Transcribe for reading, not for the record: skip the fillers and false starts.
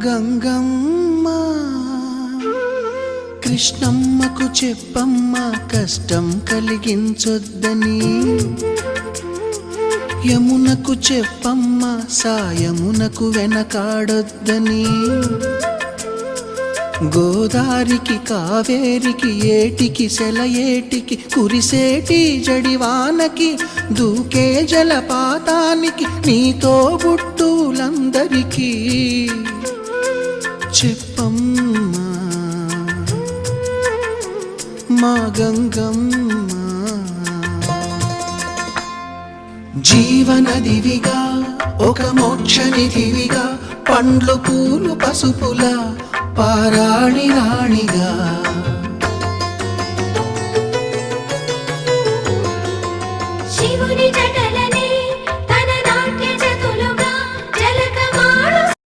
గంగమ్మ కృష్ణమ్మకు చెప్పమ్మ కష్టం కలిగించొద్దని, యమునకు చెప్పమ్మ సాయమునకు వెనకాడొద్దని, గోదారికి కావేరికి ఏటికి సెలయేటికి కురిసేటి జడివానకి దూకే జలపాతానికి నీతో బుట్టులందరికీ చెప్పమ్మా మా గంగమ్మ. జీవనదివిగా ఒక మోక్షనిధివిగా పండ్లు పూలు పసుపుల పారాణి రాణిగా